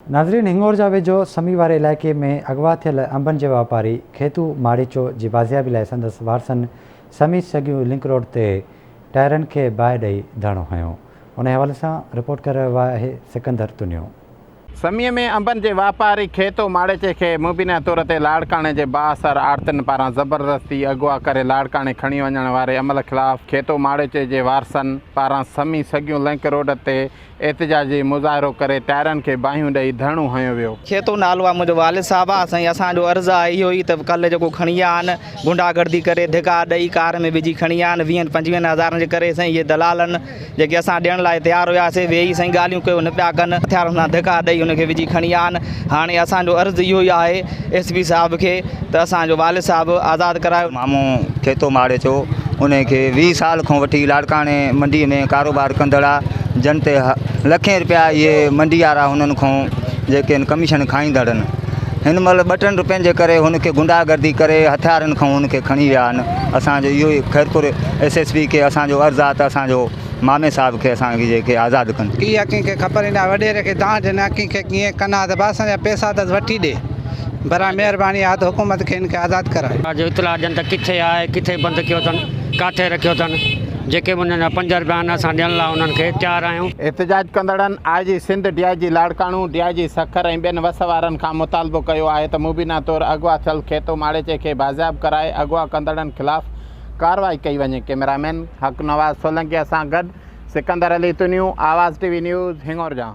नाज़रीन, हिंगोर जा वेझो समी वारे इलाइक़े में अगवा थियल अंबनि जे वापारी खेतू माड़ीचो जी बाज़ियाबी लाइ संदसि वारसनि समी सॻियूं लिंक रोड ते टायरनि खे बाहि ॾेई धरणो हयो। उन हवाले सां रिपोर्ट करे रहियो आहे सिकंदर तुनियो। समीअ में अंबनि जे वापारी खेतो माड़ेचे खे मुबीना तौर ते लाड़काणे जे बाअसर आड़तनि पारां ज़बरदस्ती अगवा करे लाड़काणे खणी वञण वारे अमल ख़िलाफ़ खेतो माड़ेचे जे वारसनि पारां समी सॻियूं लिंक रोड ते एहतिजाजी मुज़ाहिरो करे टायरनि खे बाहियूं ॾेई धरणो हयो वियो। खेतो नालो आहे मुंहिंजो वालिद साहब आहे। असांजी असांजो अर्ज़ु आहे इहो ई त कल्ह जेको खणी विया आहिनि गुंडागर्दी करे धिका ॾेई कार में विझी खणी विया आहिनि 20-25 हज़ारनि जे करे साईं इहे दलाल आहिनि जेके असां ॾियण लाइ तयारु हुआसीं वेही साईं ॻाल्हियूं कयो न पिया कनि हथियारनि सां धिका ॾेई हुनखे विझी खणी विया आहिनि। हाणे असांजो अर्ज़ु इहो ई आहे SP साहब खे त असांजो वालिद साहब आज़ादु करायो। मामू खेतो माड़ेचो उनखे 20 साल खां वठी लाड़काणे मंडी में कारोबार कंदड़ आहे। जन ते लखें रुपया ये मंडी वारा हुननि खां जेके कमीशन खाईंदड़ आहिनि। हिन महिल 2-3 रुपयनि जे करे हुनखे गुंडागर्दी करे हथियारनि खां हुनखे खणी विया आहिनि। असांजो इहो ई खैरपुर SSP खे असांजो अर्ज़ु आहे त असांजो मामे साहब खे असांखे जेके आज़ादु कनि। कीअं कंहिंखे ख़बर न वॾेरे खे दांड न कंहिंखे कीअं कना त बसि असांजा पैसा त वठी ॾे बरा महिरबानी आहे त हुकूमत खे हिनखे आज़ादु कराए। अॼु इतला ॾियनि त किथे आहे किथे बंदि कयो अथनि किथे रखियो अथनि जेके उन्हनि 5 रुपया आहिनि असां ॾियण लाइ उन्हनि खे तयारु आहियूं। एहतिजाज कंदड़नि IG Sindh DIG लाड़काणू DIG Sukkur ऐं ॿियनि वस वारनि खां मुतालबो कयो आहे त मुबीना तौरु अगवा थियल खेतो माड़ेचे खे बाज़ियाब कराए अगवा कंदड़नि ख़िलाफ़ कार्रवाई कई वञे। कैमरामैन हक़ नवाज़ सोलंकीअ सां गॾु सिकंदर अली तुनियूं, आवाज़ TV न्यूज़ हिंगोर जा।